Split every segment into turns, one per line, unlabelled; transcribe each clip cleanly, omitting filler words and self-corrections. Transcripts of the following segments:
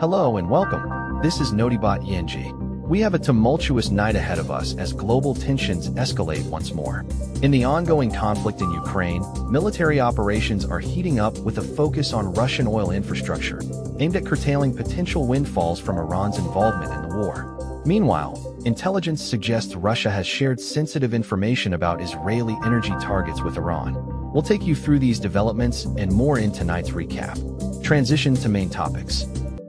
Hello and welcome. This is Notibot ENG. We have a tumultuous night ahead of us as global tensions escalate once more. In the ongoing conflict in Ukraine, military operations are heating up with a focus on Russian oil infrastructure, aimed at curtailing potential windfalls from Iran's involvement in the war. Meanwhile, intelligence suggests Russia has shared sensitive information about Israeli energy targets with Iran. We'll take you through these developments and more in tonight's recap. Transition to main topics.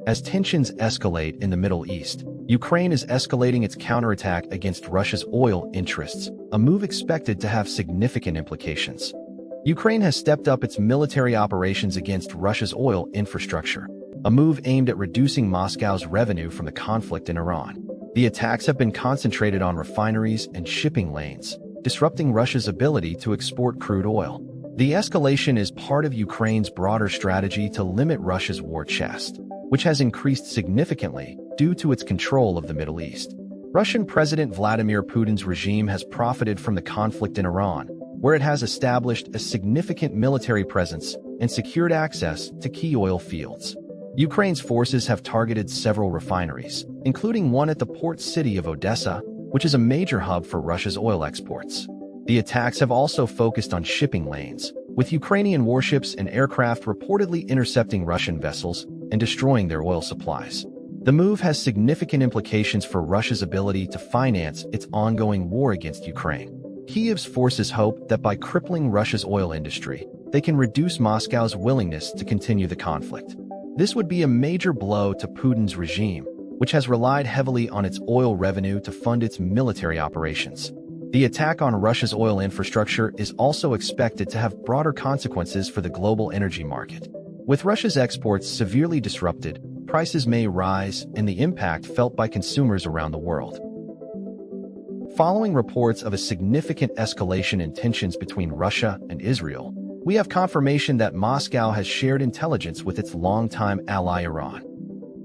As tensions escalate in the Middle East, Ukraine is escalating its counterattack against Russia's oil interests, a move expected to have significant implications. Ukraine has stepped up its military operations against Russia's oil infrastructure, a move aimed at reducing Moscow's revenue from the conflict in Iran. The attacks have been concentrated on refineries and shipping lanes, disrupting Russia's ability to export crude oil. The escalation is part of Ukraine's broader strategy to limit Russia's war chest, which has increased significantly due to its control of the Middle East. Russian President Vladimir Putin's regime has profited from the conflict in Iran, where it has established a significant military presence and secured access to key oil fields. Ukraine's forces have targeted several refineries, including one at the port city of Odessa, which is a major hub for Russia's oil exports. The attacks have also focused on shipping lanes, with Ukrainian warships and aircraft reportedly intercepting Russian vessels and destroying their oil supplies. The move has significant implications for Russia's ability to finance its ongoing war against Ukraine. Kyiv's forces hope that by crippling Russia's oil industry, they can reduce Moscow's willingness to continue the conflict. This would be a major blow to Putin's regime, which has relied heavily on its oil revenue to fund its military operations. The attack on Russia's oil infrastructure is also expected to have broader consequences for the global energy market. With Russia's exports severely disrupted, prices may rise and the impact felt by consumers around the world. Following reports of a significant escalation in tensions between Russia and Israel, we have confirmation that Moscow has shared intelligence with its longtime ally Iran.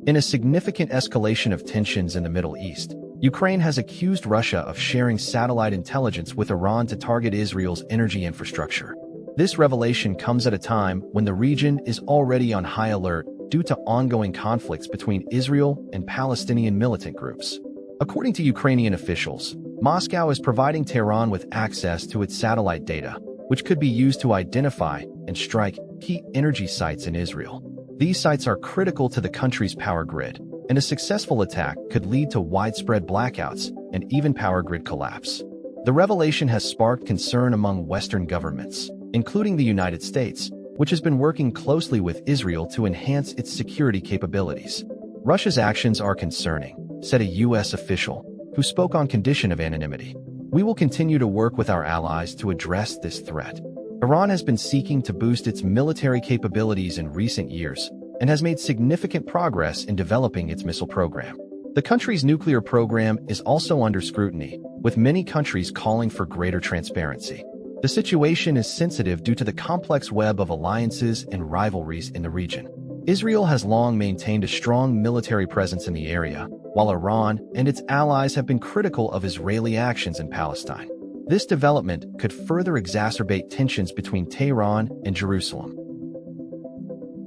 In a significant escalation of tensions in the Middle East, Ukraine has accused Russia of sharing satellite intelligence with Iran to target Israel's energy infrastructure. This revelation comes at a time when the region is already on high alert due to ongoing conflicts between Israel and Palestinian militant groups. According to Ukrainian officials, Moscow is providing Tehran with access to its satellite data, which could be used to identify and strike key energy sites in Israel. These sites are critical to the country's power grid, and a successful attack could lead to widespread blackouts and even power grid collapse. The revelation has sparked concern among Western governments, including the United States, which has been working closely with Israel to enhance its security capabilities. Russia's actions are concerning, said a U.S. official, who spoke on condition of anonymity. We will continue to work with our allies to address this threat. Iran has been seeking to boost its military capabilities in recent years and has made significant progress in developing its missile program. The country's nuclear program is also under scrutiny, with many countries calling for greater transparency. The situation is sensitive due to the complex web of alliances and rivalries in the region. Israel has long maintained a strong military presence in the area, while Iran and its allies have been critical of Israeli actions in Palestine. This development could further exacerbate tensions between Tehran and Jerusalem.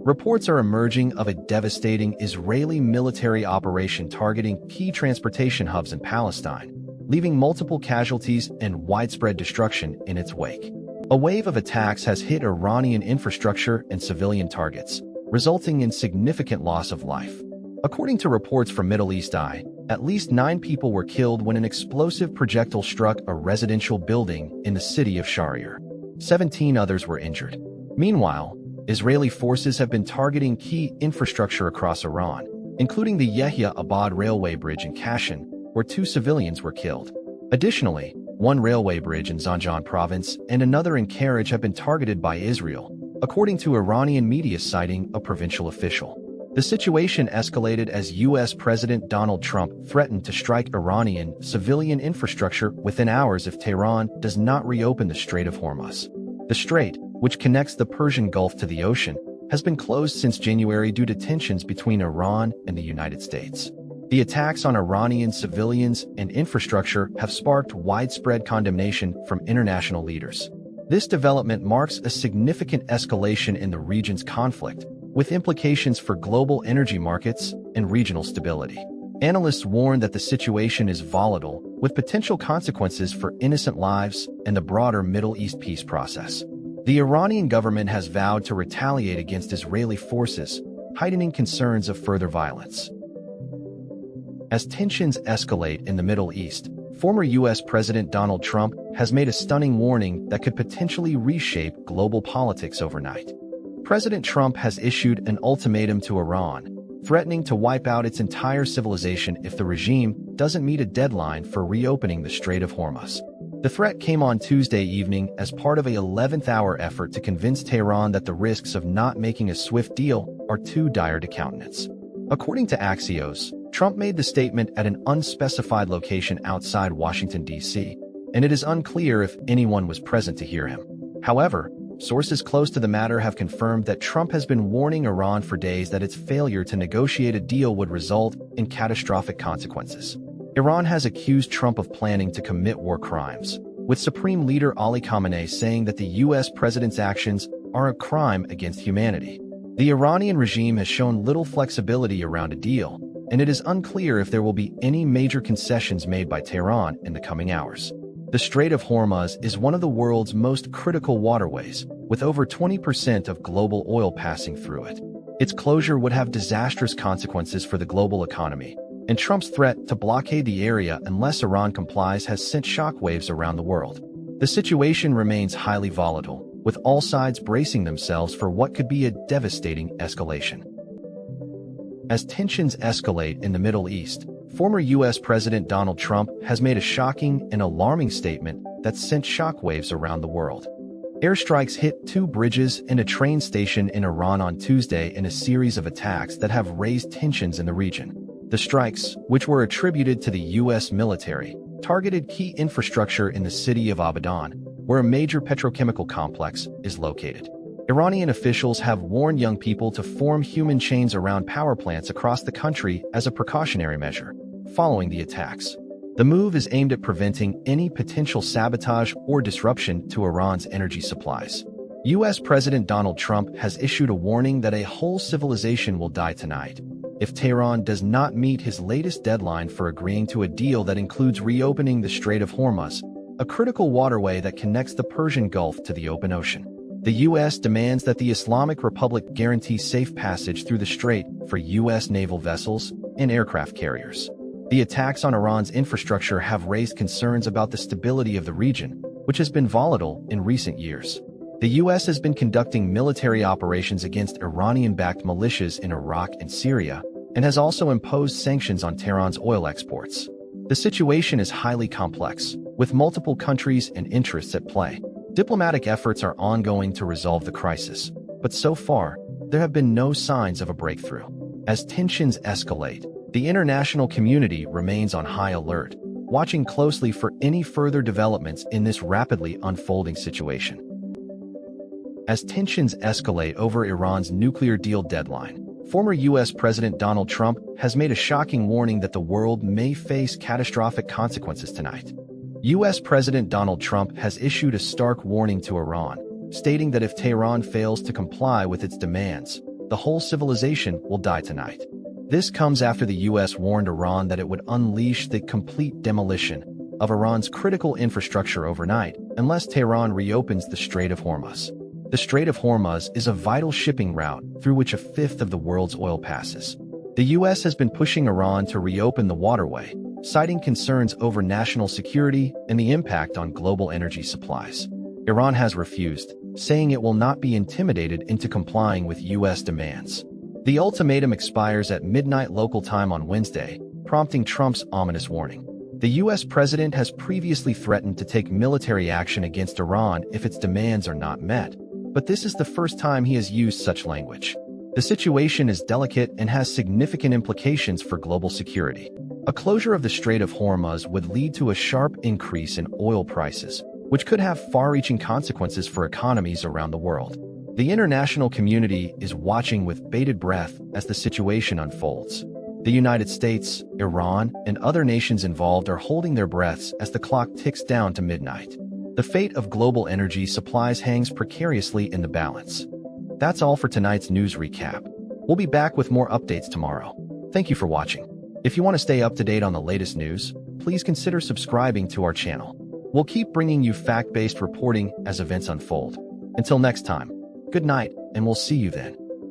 Reports are emerging of a devastating Israeli military operation targeting key transportation hubs in Palestine, leaving multiple casualties and widespread destruction in its wake. A wave of attacks has hit Iranian infrastructure and civilian targets, resulting in significant loss of life. According to reports from Middle East Eye, at least 9 people were killed when an explosive projectile struck a residential building in the city of Shahrir. 17 others were injured. Meanwhile, Israeli forces have been targeting key infrastructure across Iran, including the Yehya Abad railway bridge in Kashan, where 2 civilians were killed. Additionally, one railway bridge in Zanjan province and another in Karaj have been targeted by Israel, according to Iranian media citing a provincial official. The situation escalated as U.S. President Donald Trump threatened to strike Iranian civilian infrastructure within hours if Tehran does not reopen the Strait of Hormuz. The strait, which connects the Persian Gulf to the ocean, has been closed since January due to tensions between Iran and the United States. The attacks on Iranian civilians and infrastructure have sparked widespread condemnation from international leaders. This development marks a significant escalation in the region's conflict, with implications for global energy markets and regional stability. Analysts warn that the situation is volatile, with potential consequences for innocent lives and the broader Middle East peace process. The Iranian government has vowed to retaliate against Israeli forces, heightening concerns of further violence. As tensions escalate in the Middle East, former U.S. President Donald Trump has made a stunning warning that could potentially reshape global politics overnight. President Trump has issued an ultimatum to Iran, threatening to wipe out its entire civilization if the regime doesn't meet a deadline for reopening the Strait of Hormuz. The threat came on Tuesday evening as part of an 11th-hour effort to convince Tehran that the risks of not making a swift deal are too dire to countenance. According to Axios, Trump made the statement at an unspecified location outside Washington, D.C., and it is unclear if anyone was present to hear him. However, sources close to the matter have confirmed that Trump has been warning Iran for days that its failure to negotiate a deal would result in catastrophic consequences. Iran has accused Trump of planning to commit war crimes, with Supreme Leader Ali Khamenei saying that the U.S. president's actions are a crime against humanity. The Iranian regime has shown little flexibility around a deal, and it is unclear if there will be any major concessions made by Tehran in the coming hours. The Strait of Hormuz is one of the world's most critical waterways, with over 20% of global oil passing through it. Its closure would have disastrous consequences for the global economy, and Trump's threat to blockade the area unless Iran complies has sent shockwaves around the world. The situation remains highly volatile, with all sides bracing themselves for what could be a devastating escalation. As tensions escalate in the Middle East, former U.S. President Donald Trump has made a shocking and alarming statement that sent shockwaves around the world. Airstrikes hit 2 bridges and a train station in Iran on Tuesday in a series of attacks that have raised tensions in the region. The strikes, which were attributed to the U.S. military, targeted key infrastructure in the city of Abadan, where a major petrochemical complex is located. Iranian officials have warned young people to form human chains around power plants across the country as a precautionary measure, following the attacks. The move is aimed at preventing any potential sabotage or disruption to Iran's energy supplies. U.S. President Donald Trump has issued a warning that a whole civilization will die tonight if Tehran does not meet his latest deadline for agreeing to a deal that includes reopening the Strait of Hormuz, a critical waterway that connects the Persian Gulf to the open ocean. The U.S. demands that the Islamic Republic guarantee safe passage through the strait for U.S. naval vessels and aircraft carriers. The attacks on Iran's infrastructure have raised concerns about the stability of the region, which has been volatile in recent years. The U.S. has been conducting military operations against Iranian-backed militias in Iraq and Syria, and has also imposed sanctions on Tehran's oil exports. The situation is highly complex, with multiple countries and interests at play. Diplomatic efforts are ongoing to resolve the crisis, but so far, there have been no signs of a breakthrough. As tensions escalate, the international community remains on high alert, watching closely for any further developments in this rapidly unfolding situation. As tensions escalate over Iran's nuclear deal deadline, former U.S. President Donald Trump has made a shocking warning that the world may face catastrophic consequences tonight. U.S. President Donald Trump has issued a stark warning to Iran, stating that if Tehran fails to comply with its demands, the whole civilization will die tonight. This comes after the U.S. warned Iran that it would unleash the complete demolition of Iran's critical infrastructure overnight unless Tehran reopens the Strait of Hormuz. The Strait of Hormuz is a vital shipping route through which a fifth of the world's oil passes. The U.S. has been pushing Iran to reopen the waterway, citing concerns over national security and the impact on global energy supplies. Iran has refused, saying it will not be intimidated into complying with U.S. demands. The ultimatum expires at midnight local time on Wednesday, prompting Trump's ominous warning. The U.S. president has previously threatened to take military action against Iran if its demands are not met, but this is the first time he has used such language. The situation is delicate and has significant implications for global security. A closure of the Strait of Hormuz would lead to a sharp increase in oil prices, which could have far-reaching consequences for economies around the world. The international community is watching with bated breath as the situation unfolds. The United States, Iran, and other nations involved are holding their breaths as the clock ticks down to midnight. The fate of global energy supplies hangs precariously in the balance. That's all for tonight's news recap. We'll be back with more updates tomorrow. Thank you for watching. If you want to stay up to date on the latest news, please consider subscribing to our channel. We'll keep bringing you fact-based reporting as events unfold. Until next time, good night, and we'll see you then.